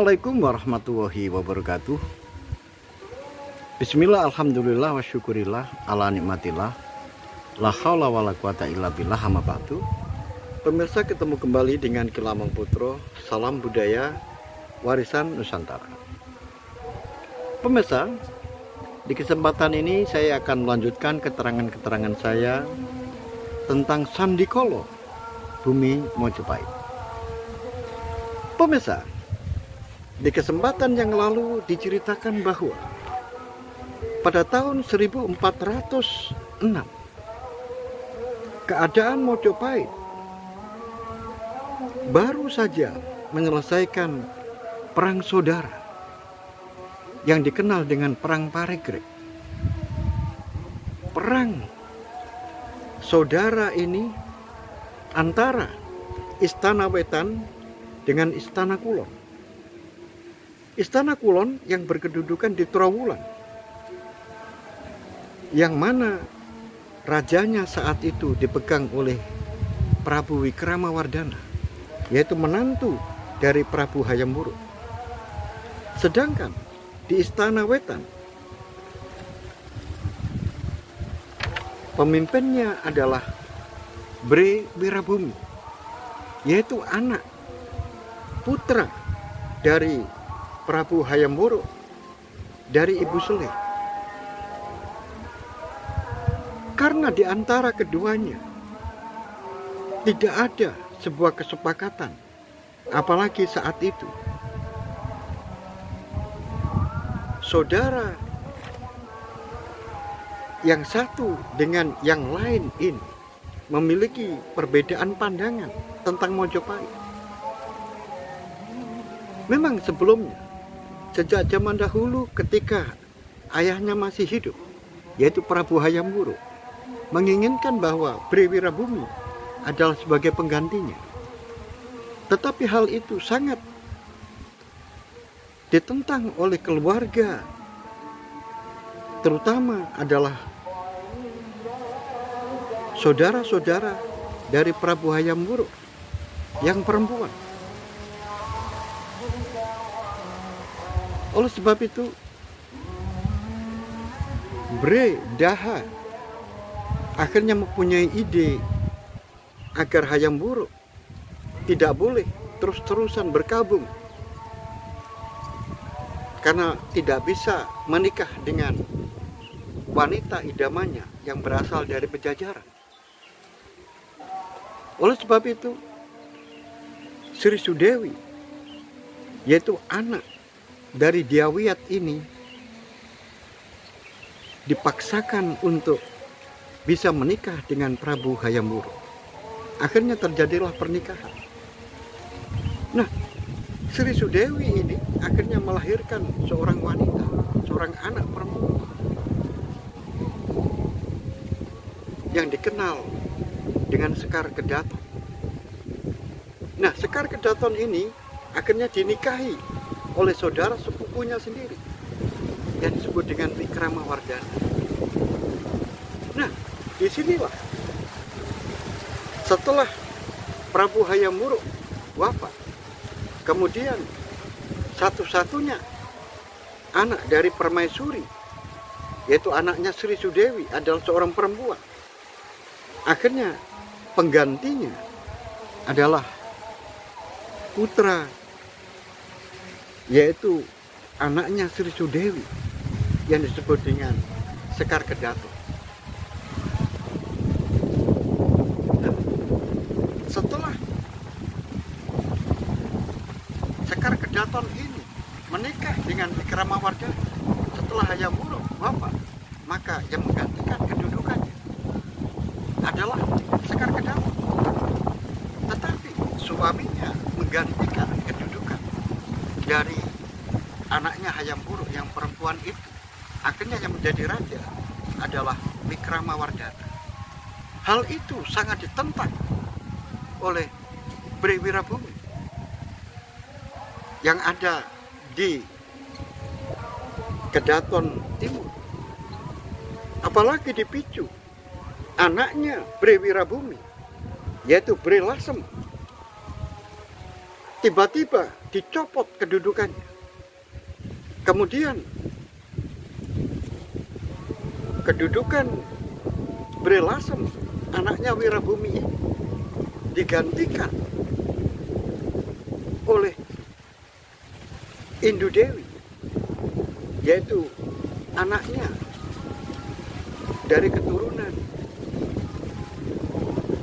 Assalamualaikum warahmatullahi wabarakatuh. Bismillah, alhamdulillah, wa syukurillah, ala nikmatillah, la haula wa la quwata illa billah, amma ba'du. Pemirsa, ketemu kembali dengan Kilamang Putro. Salam budaya, warisan Nusantara. Pemirsa, di kesempatan ini saya akan melanjutkan keterangan-keterangan saya tentang Sandikolo, Bumi Mojopahit. Pemirsa, di kesempatan yang lalu diceritakan bahwa pada tahun 1406 keadaan Mojopahit baru saja menyelesaikan perang saudara yang dikenal dengan Perang Paregreg. Perang saudara ini antara Istana Wetan dengan Istana Kulon. Istana Kulon yang berkedudukan di Trowulan, yang mana rajanya saat itu dipegang oleh Prabu Wikramawardhana, yaitu menantu dari Prabu Hayam Wuruk. Sedangkan di Istana Wetan pemimpinnya adalah Bre Wirabumi, yaitu anak putra dari Prabu Hayam Wuruk dari Ibu Seleh. Karena di antara keduanya tidak ada sebuah kesepakatan, apalagi saat itu saudara yang satu dengan yang lain ini memiliki perbedaan pandangan tentang Mojopahit. Memang sebelumnya, sejak zaman dahulu ketika ayahnya masih hidup, yaitu Prabu Hayam Wuruk, menginginkan bahwa Bre Wirabumi adalah sebagai penggantinya. Tetapi hal itu sangat ditentang oleh keluarga, terutama adalah saudara-saudara dari Prabu Hayam Wuruk yang perempuan. Oleh sebab itu, Bre Daha akhirnya mempunyai ide agar Hayam Wuruk tidak boleh terus-terusan berkabung, karena tidak bisa menikah dengan wanita idamannya yang berasal dari Pejajaran. Oleh sebab itu, Sri Sudewi, yaitu anak dari Diawiyat ini, dipaksakan untuk bisa menikah dengan Prabu Hayam Wuruk. Akhirnya terjadilah pernikahan. Nah, Sri Sudewi ini akhirnya melahirkan seorang wanita, seorang anak perempuan yang dikenal dengan Sekar Kedaton. Nah, Sekar Kedaton ini akhirnya dinikahi oleh saudara sepupunya sendiri yang disebut dengan Wikramawardhana. Nah, disinilah setelah Prabu Hayam Wuruk wafat, kemudian satu-satunya anak dari Permaisuri, yaitu anaknya Sri Sudewi, adalah seorang perempuan. Akhirnya penggantinya adalah putra, yaitu anaknya Sri Sudewi yang disebut dengan Sekar Kedaton. Nah, setelah Sekar Kedaton ini menikah dengan Wikramawardhana, setelah Hayam Wuruk wafat, maka yang menggantikan kedudukannya adalah Sekar Kedaton. Tetapi suaminya menggantikan kedudukan dari anaknya Hayam Wuruk yang perempuan itu. Akhirnya yang menjadi raja adalah Wikramawardhana. Hal itu sangat ditentang oleh Bre Wirabumi yang ada di Kedaton Timur. Apalagi dipicu anaknya Bre Wirabumi, yaitu Bre Lasem, tiba-tiba dicopot kedudukannya. Kemudian kedudukan Bre Lasem, anaknya Wirabumi, digantikan oleh Indu Dewi, yaitu anaknya dari keturunan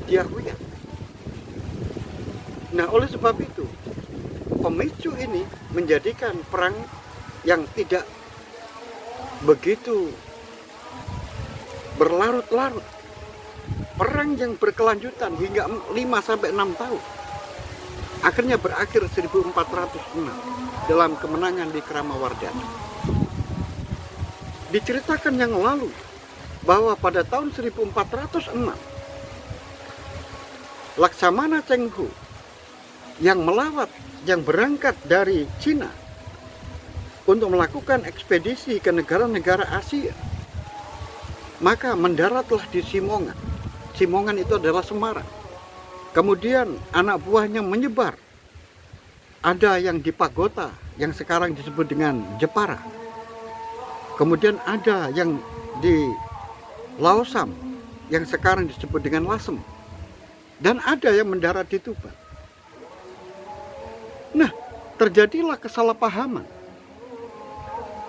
Diahwiyah. Nah, oleh sebab itu, pemicu ini menjadikan perang yang tidak begitu berlarut-larut. Perang yang berkelanjutan hingga 5-6 tahun. Akhirnya berakhir 1406 dalam kemenangan di Kramawardhana. Diceritakan yang lalu bahwa pada tahun 1406 Laksamana Cheng Ho yang berangkat dari Cina untuk melakukan ekspedisi ke negara-negara Asia, maka mendaratlah di Simongan. Simongan itu adalah Semarang. Kemudian anak buahnya menyebar. Ada yang di Pagota, yang sekarang disebut dengan Jepara. Kemudian ada yang di Laosam, yang sekarang disebut dengan Lasem. Dan ada yang mendarat di Tuban. Nah, terjadilah kesalahpahaman.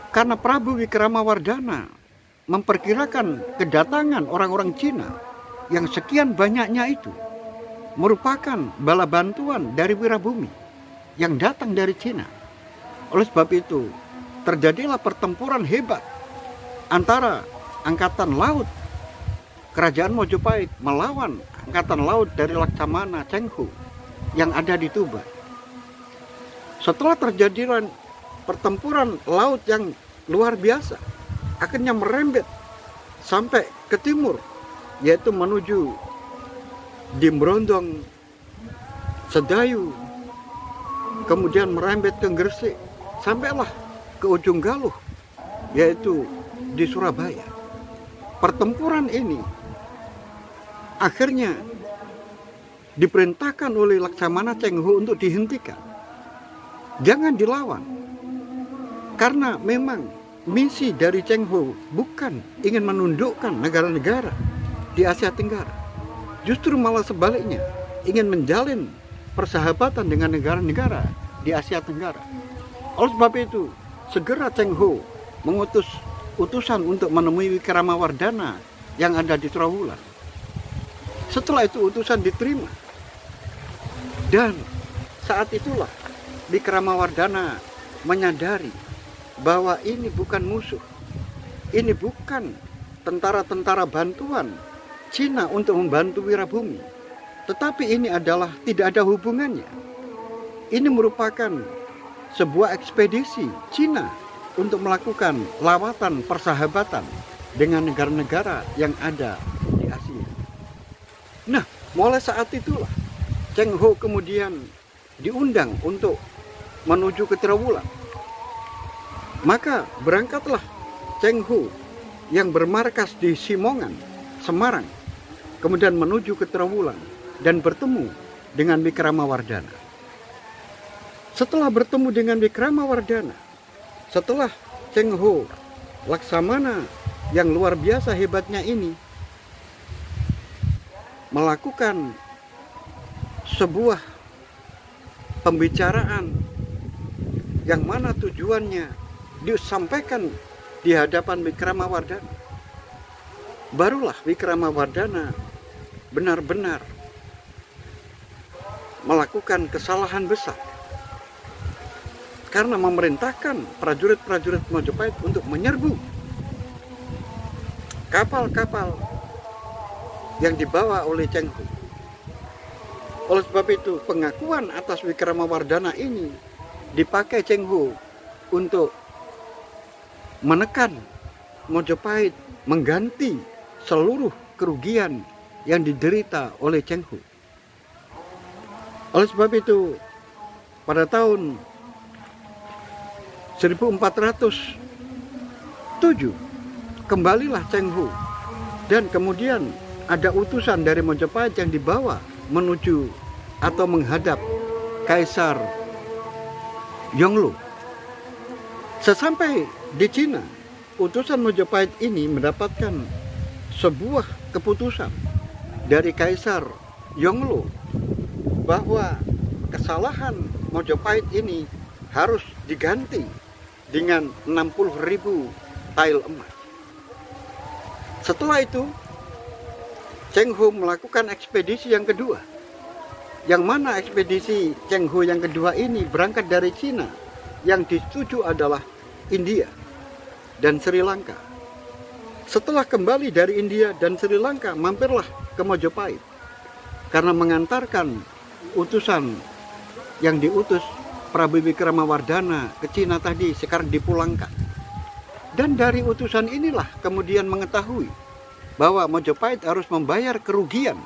Karena Prabu Wikramawardhana memperkirakan kedatangan orang-orang Cina yang sekian banyaknya itu merupakan bala bantuan dari Wirabumi yang datang dari Cina. Oleh sebab itu, terjadilah pertempuran hebat antara angkatan laut Kerajaan Mojopahit melawan angkatan laut dari Laksamana Cheng Ho yang ada di Tuban. Setelah terjadi pertempuran laut yang luar biasa, akhirnya merembet sampai ke timur, yaitu menuju Dimrondong, Sedayu, kemudian merembet ke Gresik, sampailah ke ujung Galuh, yaitu di Surabaya. Pertempuran ini akhirnya diperintahkan oleh Laksamana Cheng Ho untuk dihentikan. Jangan dilawan. Karena memang misi dari Cheng Ho bukan ingin menundukkan negara-negara di Asia Tenggara. Justru malah sebaliknya, ingin menjalin persahabatan dengan negara-negara di Asia Tenggara. Oleh sebab itu, segera Cheng Ho mengutus utusan untuk menemui Wikramawardhana yang ada di Trowulan. Setelah itu utusan diterima. Dan saat itulah Wikramawardhana menyadari bahwa ini bukan musuh. Ini bukan tentara-tentara bantuan Cina untuk membantu Wirabumi. Tetapi ini adalah tidak ada hubungannya. Ini merupakan sebuah ekspedisi Cina untuk melakukan lawatan persahabatan dengan negara-negara yang ada di Asia. Nah, mulai saat itulah Cheng Ho kemudian diundang untuk menuju ke Trowulan. Maka berangkatlah Cheng Ho yang bermarkas di Simongan, Semarang, kemudian menuju ke Trowulan dan bertemu dengan Wikramawardhana. Setelah bertemu dengan Wikramawardhana, setelah Cheng Ho, Laksamana yang luar biasa hebatnya ini, melakukan sebuah pembicaraan yang mana tujuannya disampaikan di hadapan Wikramawardhana, barulah Wikramawardhana benar-benar melakukan kesalahan besar karena memerintahkan prajurit-prajurit Mojopahit untuk menyerbu kapal-kapal yang dibawa oleh Cheng Ho. Oleh sebab itu, pengakuan atas Wikramawardhana ini dipakai Cheng Ho untuk menekan Mojopahit mengganti seluruh kerugian yang diderita oleh Cheng Ho. Oleh sebab itu, pada tahun 1407 kembalilah Cheng Ho, dan kemudian ada utusan dari Mojopahit yang dibawa menuju atau menghadap Kaisar Yongle. Sesampai di Cina, utusan Majapahit ini mendapatkan sebuah keputusan dari Kaisar Yongle bahwa kesalahan Majapahit ini harus diganti dengan 60.000 tael emas. Setelah itu, Cheng Ho melakukan ekspedisi yang kedua. Yang mana ekspedisi Cheng Ho yang kedua ini berangkat dari Cina. Yang dituju adalah India dan Sri Lanka. Setelah kembali dari India dan Sri Lanka, mampirlah ke Majapahit karena mengantarkan utusan yang diutus Prabu Wikramawardhana ke Cina tadi sekarang dipulangkan. Dan dari utusan inilah kemudian mengetahui bahwa Majapahit harus membayar kerugian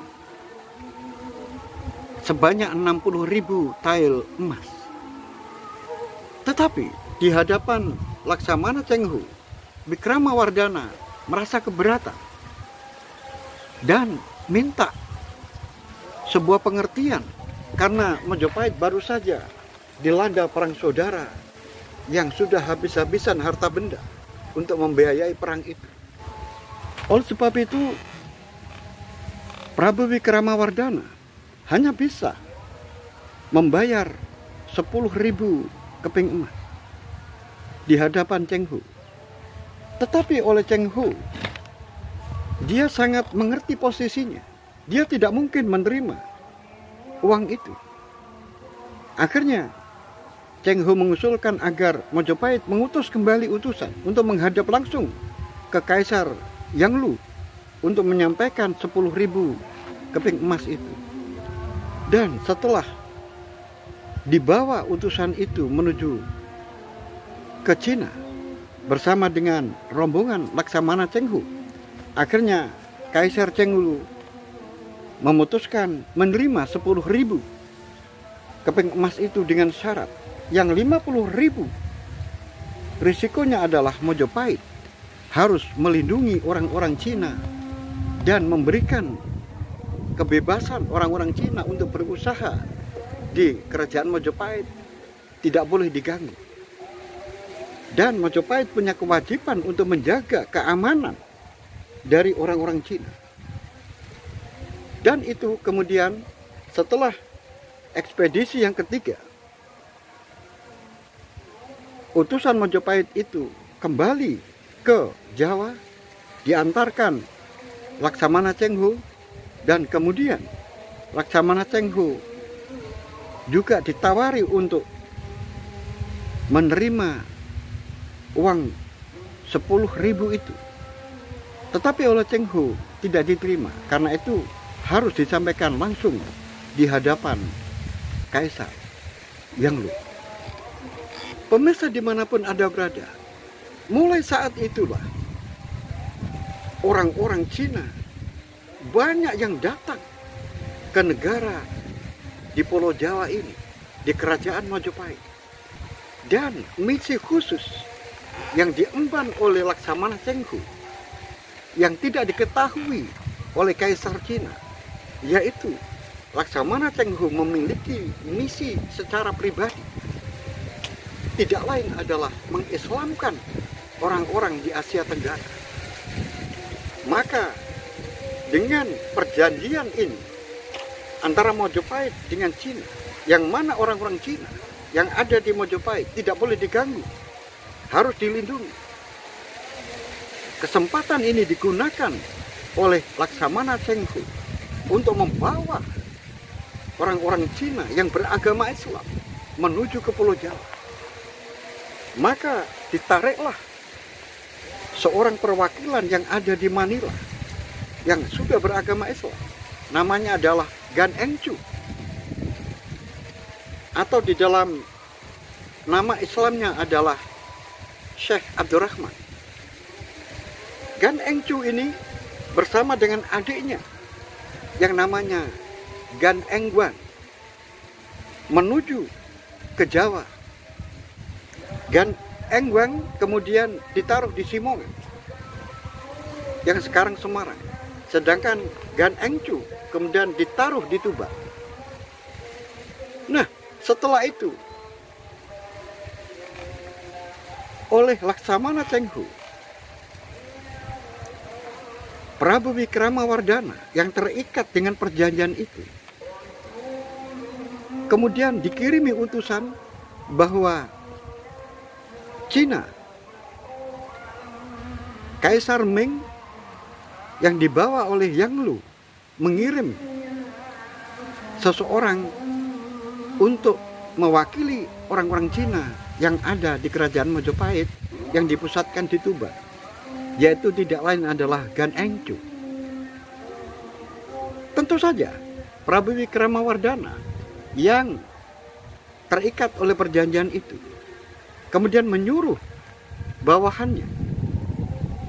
sebanyak 60.000 tael emas. Tetapi di hadapan Laksamana Cheng Ho, Wikramawardhana merasa keberatan dan minta sebuah pengertian karena Majapahit baru saja dilanda perang saudara yang sudah habis-habisan harta benda untuk membiayai perang itu. Oleh sebab itu, Prabu Wikramawardhana hanya bisa membayar 10.000 keping emas di hadapan Cheng Ho. Tetapi oleh Cheng Ho, dia sangat mengerti posisinya. Dia tidak mungkin menerima uang itu. Akhirnya Cheng Ho mengusulkan agar Majapahit mengutus kembali utusan untuk menghadap langsung ke Kaisar Yongle untuk menyampaikan 10.000 keping emas itu. Dan setelah dibawa utusan itu menuju ke Cina bersama dengan rombongan Laksamana Cheng Ho, akhirnya Kaisar Cheng Ho memutuskan menerima 10.000 keping emas itu dengan syarat yang 50.000 risikonya adalah Majapahit harus melindungi orang-orang Cina dan memberikan kebebasan orang-orang Cina untuk berusaha di kerajaan Majapahit, tidak boleh diganggu. Dan Majapahit punya kewajiban untuk menjaga keamanan dari orang-orang Cina. Dan itu kemudian setelah ekspedisi yang ketiga, utusan Majapahit itu kembali ke Jawa, diantarkan Laksamana Cheng Ho, dan kemudian Laksamana Cheng Ho juga ditawari untuk menerima uang 10.000 itu. Tetapi oleh Cheng Ho tidak diterima, karena itu harus disampaikan langsung di hadapan Kaisar Yongle. Pemirsa dimanapun Anda berada, mulai saat itulah orang-orang Cina banyak yang datang ke negara di Pulau Jawa ini, di kerajaan Majapahit. Dan misi khusus yang diemban oleh Laksamana Cheng Ho yang tidak diketahui oleh Kaisar Cina, yaitu Laksamana Cheng Ho memiliki misi secara pribadi, tidak lain adalah mengislamkan orang-orang di Asia Tenggara. Maka dengan perjanjian ini antara Majapahit dengan Cina, yang mana orang-orang Cina yang ada di Majapahit tidak boleh diganggu, harus dilindungi. Kesempatan ini digunakan oleh Laksamana Cheng Ho untuk membawa orang-orang Cina yang beragama Islam menuju ke Pulau Jawa. Maka ditariklah seorang perwakilan yang ada di Manila yang sudah beragama Islam, namanya adalah Gan Eng Chu, atau di dalam nama Islamnya adalah Syekh Abdurrahman. Gan Eng Chu ini bersama dengan adiknya yang namanya Gan Eng Guan menuju ke Jawa. Gan Eng Guan kemudian ditaruh di Simongan yang sekarang Semarang, sedangkan Gan Eng Chu kemudian ditaruh di Tuban. Nah, setelah itu oleh Laksamana Chenghu, Prabu Wikramawardhana yang terikat dengan perjanjian itu, kemudian dikirimi utusan bahwa Cina, Kaisar Ming yang dibawa oleh Yang Lu mengirim seseorang untuk mewakili orang-orang Cina yang ada di kerajaan Majapahit yang dipusatkan di Tuban, yaitu tidak lain adalah Gan Engcu. Tentu saja Prabu Wikramawardhana yang terikat oleh perjanjian itu kemudian menyuruh bawahannya,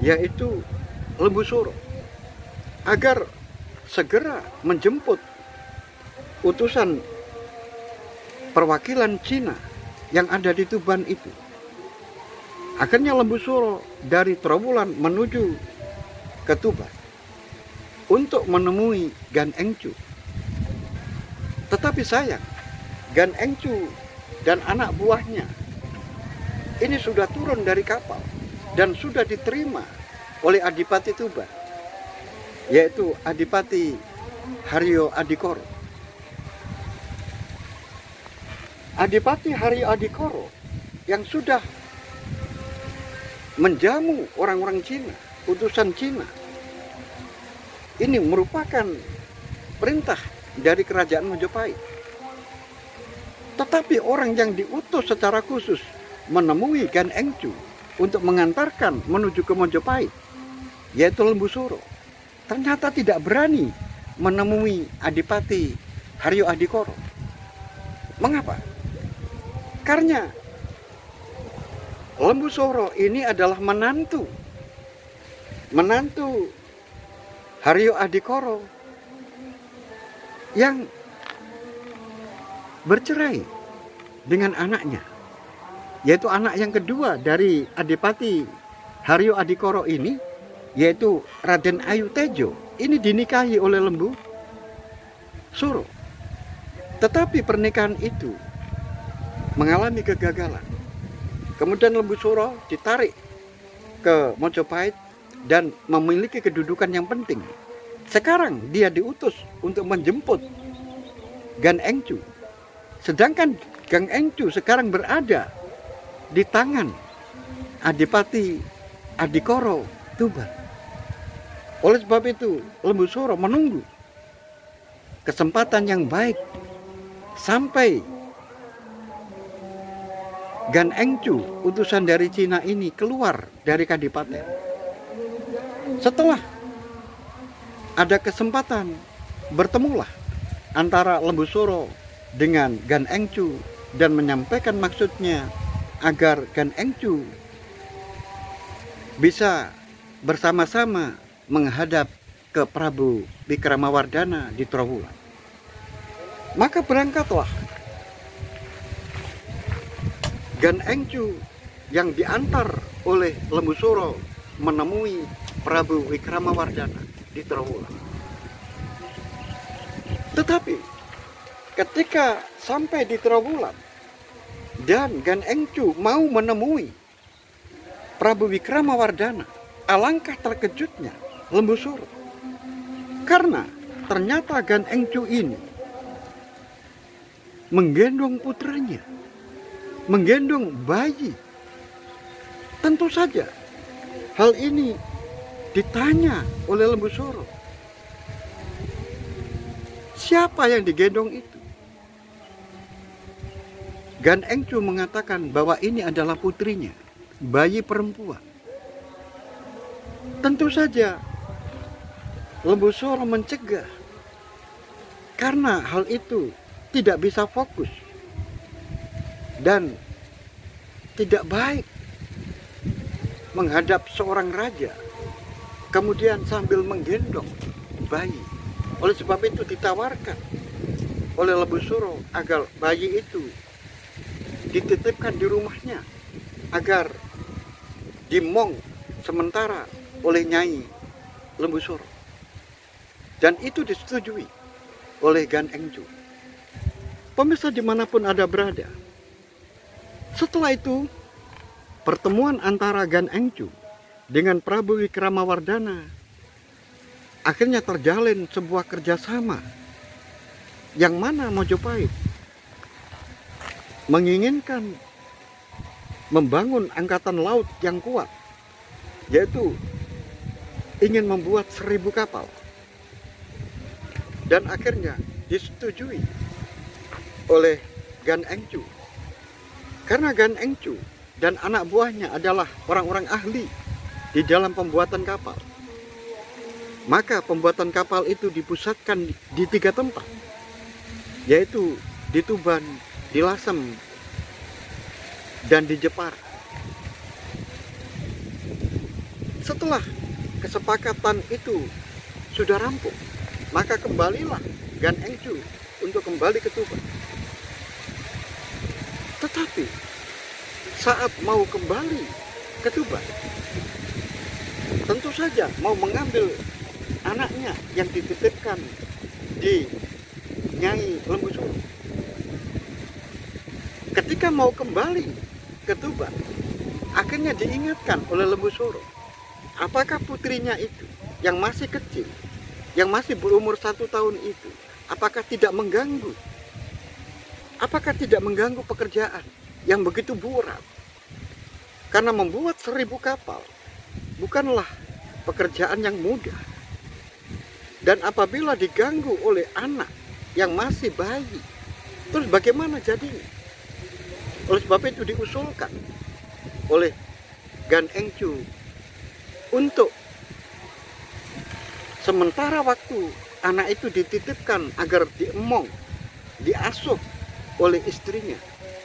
yaitu Lembu Suro, agar segera menjemput utusan perwakilan Cina yang ada di Tuban itu. Akhirnya Lembu Suro dari Trowulan menuju ke Tuban untuk menemui Gan Engcu. Tetapi sayang, Gan Engcu dan anak buahnya ini sudah turun dari kapal dan sudah diterima oleh Adipati Tuban, yaitu Adipati Haryo Adikoro. Adipati Haryo Adikoro yang sudah menjamu orang-orang Cina, utusan Cina, ini merupakan perintah dari kerajaan Majapahit. Tetapi orang yang diutus secara khusus menemui Gan Engcu untuk mengantarkan menuju ke Majapahit, yaitu Lembu Suro, ternyata tidak berani menemui Adipati Haryo Adikoro. Mengapa? Karena Lembu Suro ini adalah menantu Haryo Adikoro yang bercerai dengan anaknya, yaitu anak yang kedua dari Adipati Haryo Adikoro ini, yaitu Raden Ayu Tejo. Ini dinikahi oleh Lembu Suro. Tetapi pernikahan itu mengalami kegagalan. Kemudian Lembu Suro ditarik ke Majapahit dan memiliki kedudukan yang penting. Sekarang dia diutus untuk menjemput Gan Engcu. Sedangkan Gan Engcu sekarang berada di tangan Adipati Adikoro Tuban. Oleh sebab itu, Lembu Suro menunggu kesempatan yang baik sampai Gan Engcu, utusan dari Cina ini, keluar dari kadipaten. Setelah ada kesempatan, bertemulah antara Lembu Suro dengan Gan Engcu dan menyampaikan maksudnya agar Gan Engcu bisa bersama-sama menghadap ke Prabu Wikramawardhana di Trowulan. Maka berangkatlah Gan Engcu yang diantar oleh Lembu Suro menemui Prabu Wikramawardhana di Trowulan. Tetapi ketika sampai di Trowulan dan Gan Engcu mau menemui Prabu Wikramawardhana, alangkah terkejutnya Lembu Suro, karena ternyata Gan Engcu ini menggendong putranya, menggendong bayi. Tentu saja hal ini ditanya oleh Lembu Suro. Siapa yang digendong itu? Gan Engcu mengatakan bahwa ini adalah putrinya, bayi perempuan. Tentu saja Lembu Suro mencegah, karena hal itu tidak bisa fokus dan tidak baik menghadap seorang raja kemudian sambil menggendong bayi. Oleh sebab itu ditawarkan oleh Lembu Suro agar bayi itu dititipkan di rumahnya agar dimong sementara oleh Nyai Lembu Suro, dan itu disetujui oleh Gan Engcu. Pemirsa dimanapun Anda berada, setelah itu pertemuan antara Gan Engcu dengan Prabu Wikramawardhana akhirnya terjalin sebuah kerjasama yang mana Mojopahit menginginkan membangun angkatan laut yang kuat, yaitu ingin membuat 1000 kapal, dan akhirnya disetujui oleh Gan Engcu. Karena Gan Engcu dan anak buahnya adalah orang-orang ahli di dalam pembuatan kapal, maka pembuatan kapal itu dipusatkan di 3 tempat, yaitu di Tuban, di Lasem, dan di Jepara. Setelah kesepakatan itu sudah rampung, maka kembalilah Gan Engcu untuk kembali ke Tuban. Tetapi saat mau kembali ke Tuban, tentu saja mau mengambil anaknya yang dititipkan di Nyai Lembu Suro. Ketika mau kembali ke Tuban, akhirnya diingatkan oleh Lembu Suro, apakah putrinya itu yang masih kecil, yang masih berumur 1 tahun itu, apakah tidak mengganggu? Apakah tidak mengganggu pekerjaan yang begitu berat? Karena membuat 1000 kapal bukanlah pekerjaan yang mudah. Dan apabila diganggu oleh anak yang masih bayi, terus bagaimana jadinya? Oleh sebab itu diusulkan oleh Gan Engcu untuk sementara waktu anak itu dititipkan agar diemong, diasuh oleh istrinya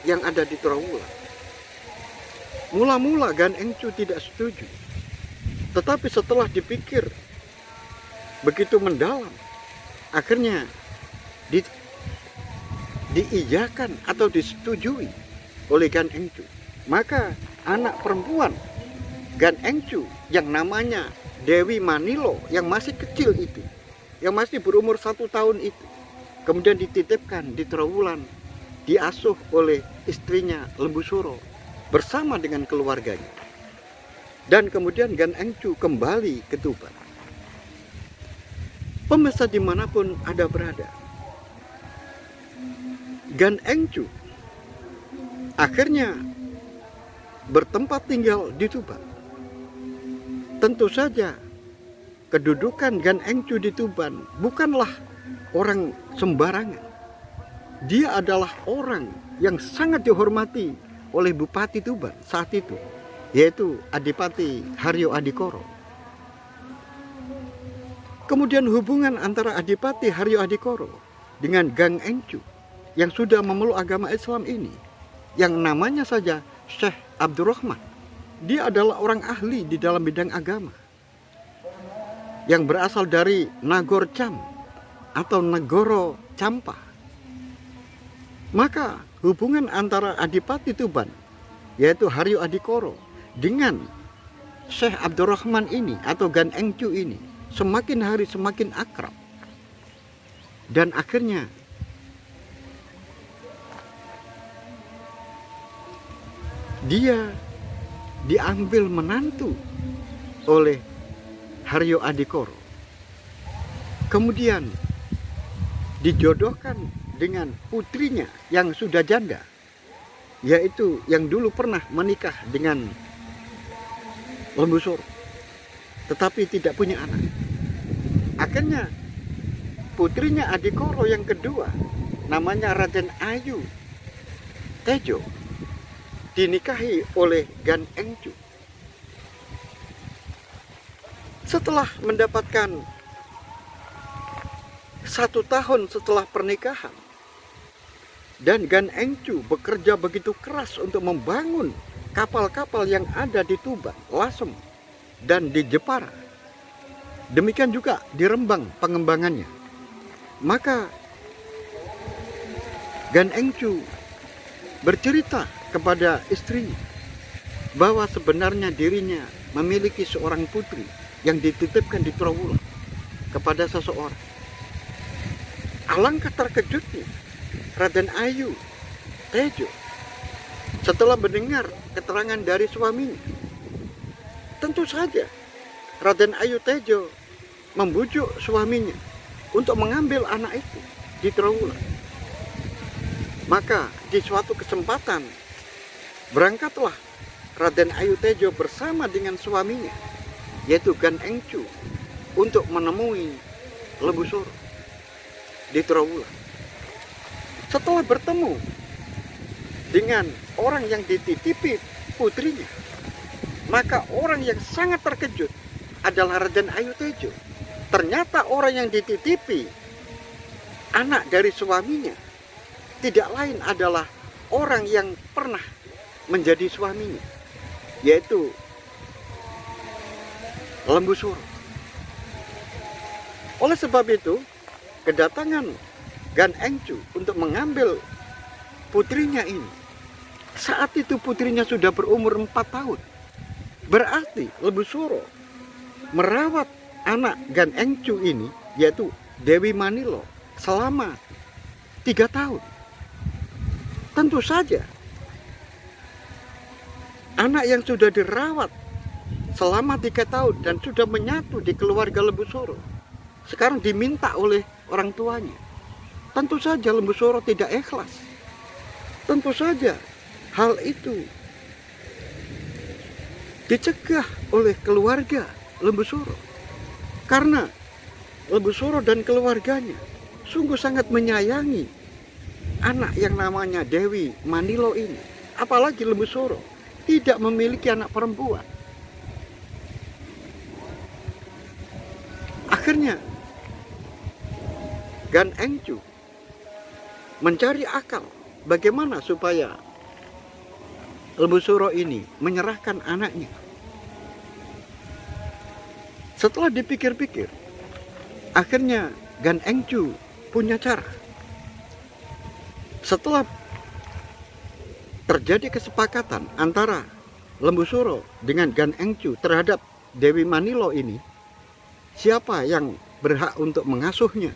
yang ada di Trawulan. Mula-mula Gan Engcu tidak setuju, tetapi setelah dipikir begitu mendalam, akhirnya diiyakan atau disetujui oleh Gan Engcu. Maka anak perempuan Gan Engcu yang namanya Dewi Manilo, yang masih kecil itu, yang masih berumur 1 tahun itu, kemudian dititipkan di Trawulan, diasuh oleh istrinya Lembu Suro bersama dengan keluarganya. Dan kemudian Gan Engcu kembali ke Tuban. Pemirsa dimanapun Anda berada, Gan Engcu akhirnya bertempat tinggal di Tuban. Tentu saja kedudukan Gan Engcu di Tuban bukanlah orang sembarangan. Dia adalah orang yang sangat dihormati oleh Bupati Tuban saat itu, yaitu Adipati Haryo Adikoro. Kemudian hubungan antara Adipati Haryo Adikoro dengan Gan Engcu yang sudah memeluk agama Islam ini, yang namanya saja Syekh Abdurrahman, dia adalah orang ahli di dalam bidang agama, yang berasal dari Nagor Cham atau Negoro Champa. Maka hubungan antara Adipati Tuban, yaitu Haryo Adikoro, dengan Syekh Abdurrahman ini atau Gan Engcu ini semakin hari semakin akrab. Dan akhirnya dia diambil menantu oleh Haryo Adikoro. Kemudian dijodohkan dengan putrinya yang sudah janda, yaitu yang dulu pernah menikah dengan Lembu Suro, tetapi tidak punya anak. Akhirnya putrinya Adikoro yang kedua, namanya Raden Ayu Tejo, dinikahi oleh Gan Engcu. Setelah mendapatkan 1 tahun setelah pernikahan, dan Gan Engcu bekerja begitu keras untuk membangun kapal-kapal yang ada di Tuban, Lasem, dan di Jepara. Demikian juga di Rembang pengembangannya. Maka Gan Engcu bercerita kepada istrinya bahwa sebenarnya dirinya memiliki seorang putri yang dititipkan di Trawulan kepada seseorang. Alangkah terkejutnya Raden Ayu Tejo setelah mendengar keterangan dari suaminya. Tentu saja Raden Ayu Tejo membujuk suaminya untuk mengambil anak itu di Trowulan. Maka di suatu kesempatan berangkatlah Raden Ayu Tejo bersama dengan suaminya, yaitu Gan Engcu, untuk menemui Lembu Soro di Trowulan. Setelah bertemu dengan orang yang dititipi putrinya, maka orang yang sangat terkejut adalah Raden Ayu Tejo. Ternyata orang yang dititipi anak dari suaminya tidak lain adalah orang yang pernah menjadi suaminya, yaitu Lembu Soro. Oleh sebab itu, kedatangan Gan Engcu untuk mengambil putrinya ini, saat itu putrinya sudah berumur 4 tahun. Berarti Lembu Soro merawat anak Gan Engcu ini, yaitu Dewi Manilo, selama 3 tahun. Tentu saja anak yang sudah dirawat selama 3 tahun dan sudah menyatu di keluarga Lembu Soro, sekarang diminta oleh orang tuanya. Tentu saja Lembu Soro tidak ikhlas. Tentu saja hal itu dicegah oleh keluarga Lembu Soro, karena Lembu Soro dan keluarganya sungguh sangat menyayangi anak yang namanya Dewi Manilo ini. Apalagi Lembu Soro tidak memiliki anak perempuan. Akhirnya Gan Engcu mencari akal bagaimana supaya Lembu Soro ini menyerahkan anaknya. Setelah dipikir-pikir, akhirnya Gan Engcu punya cara. Setelah terjadi kesepakatan antara Lembu Soro dengan Gan Engcu terhadap Dewi Manilo ini, siapa yang berhak untuk mengasuhnya,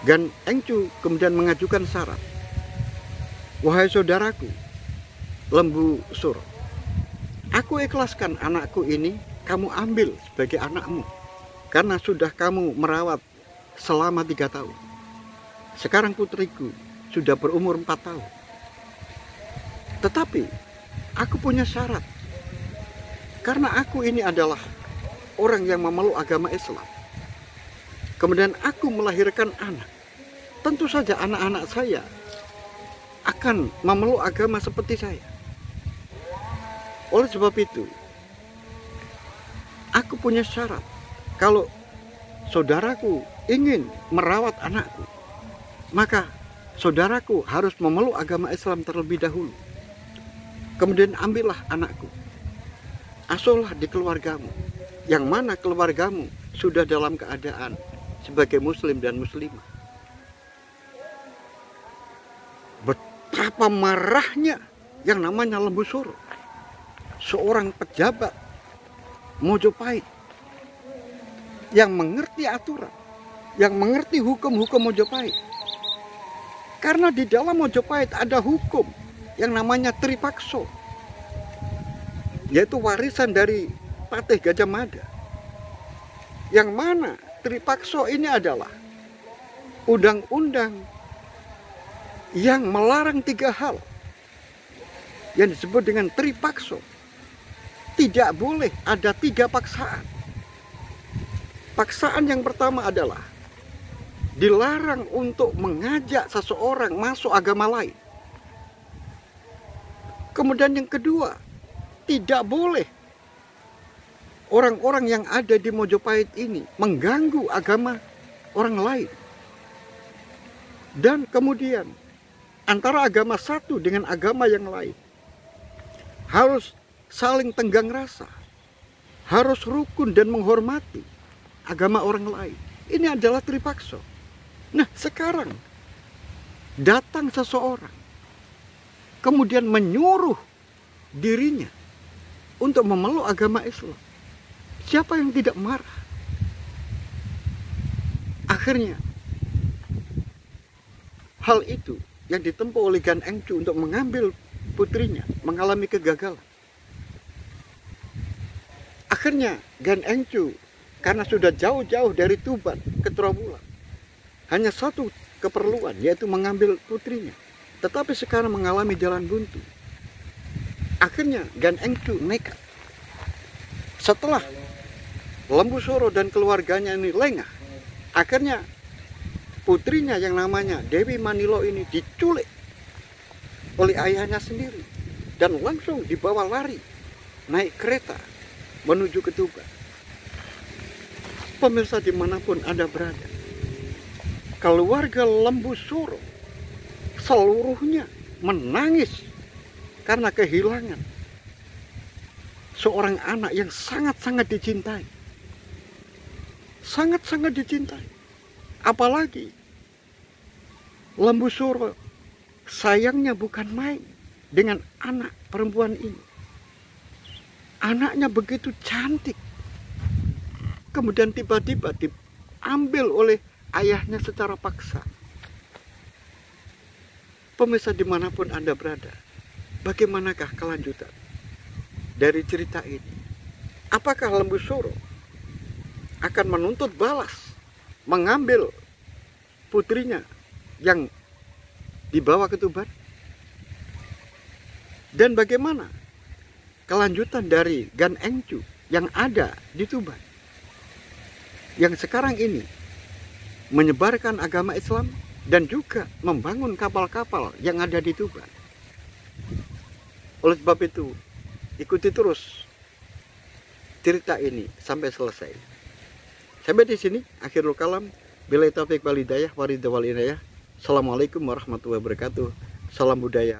Gan Engcu kemudian mengajukan syarat. Wahai saudaraku Lembu Soro, aku ikhlaskan anakku ini kamu ambil sebagai anakmu, karena sudah kamu merawat selama 3 tahun. Sekarang putriku sudah berumur 4 tahun. Tetapi aku punya syarat, karena aku ini adalah orang yang memeluk agama Islam. Kemudian aku melahirkan anak. Tentu saja anak-anak saya akan memeluk agama seperti saya. Oleh sebab itu, aku punya syarat. Kalau saudaraku ingin merawat anakku, maka saudaraku harus memeluk agama Islam terlebih dahulu. Kemudian ambillah anakku, asuhlah di keluargamu, yang mana keluargamu sudah dalam keadaan sebagai muslim dan muslimah. Betapa marahnya yang namanya Lembu Soro, seorang pejabat Mojopahit yang mengerti aturan, yang mengerti hukum-hukum Mojopahit. Karena di dalam Mojopahit ada hukum yang namanya Tripakso, yaitu warisan dari Patih Gajah Mada. Yang mana Tripakso ini adalah undang-undang yang melarang 3 hal yang disebut dengan Tripakso. Tidak boleh ada 3 paksaan. Paksaan yang pertama adalah dilarang untuk mengajak seseorang masuk agama lain. Kemudian yang kedua, tidak boleh orang-orang yang ada di Mojopahit ini mengganggu agama orang lain. Dan kemudian antara agama satu dengan agama yang lain harus saling tenggang rasa, harus rukun dan menghormati agama orang lain. Ini adalah Tripakso. Nah, sekarang datang seseorang kemudian menyuruh dirinya untuk memeluk agama Islam. Siapa yang tidak marah? Akhirnya hal itu yang ditempuh oleh Gan Engcu untuk mengambil putrinya mengalami kegagalan. Akhirnya Gan Engcu karena sudah jauh-jauh dari Tuban ke Trawulan, hanya satu keperluan, yaitu mengambil putrinya. Tetapi sekarang mengalami jalan buntu. Akhirnya Gan Engcu nekat. Setelah Lembu Soro dan keluarganya ini lengah, akhirnya putrinya yang namanya Dewi Manilo ini diculik oleh ayahnya sendiri dan langsung dibawa lari naik kereta menuju ke Tuban. Pemirsa dimanapun Anda berada, keluarga Lembu Soro seluruhnya menangis karena kehilangan seorang anak yang sangat-sangat dicintai. Sangat-sangat dicintai. Apalagi Lembu Soro sayangnya bukan main dengan anak perempuan ini. Anaknya begitu cantik. Kemudian tiba-tiba diambil oleh ayahnya secara paksa. Pemirsa dimanapun Anda berada, bagaimanakah kelanjutan dari cerita ini? Apakah Lembu Soro akan menuntut balas, mengambil putrinya yang dibawa ke Tuban? Dan bagaimana kelanjutan dari Gan Engcu yang ada di Tuban, yang sekarang ini menyebarkan agama Islam dan juga membangun kapal-kapal yang ada di Tuban? Oleh sebab itu, ikuti terus cerita ini sampai selesai. Sampai di sini akhirul kalam. Billahi taufiq wal hidayah, waridha wal inayah. Assalamualaikum warahmatullahi wabarakatuh. Salam budaya.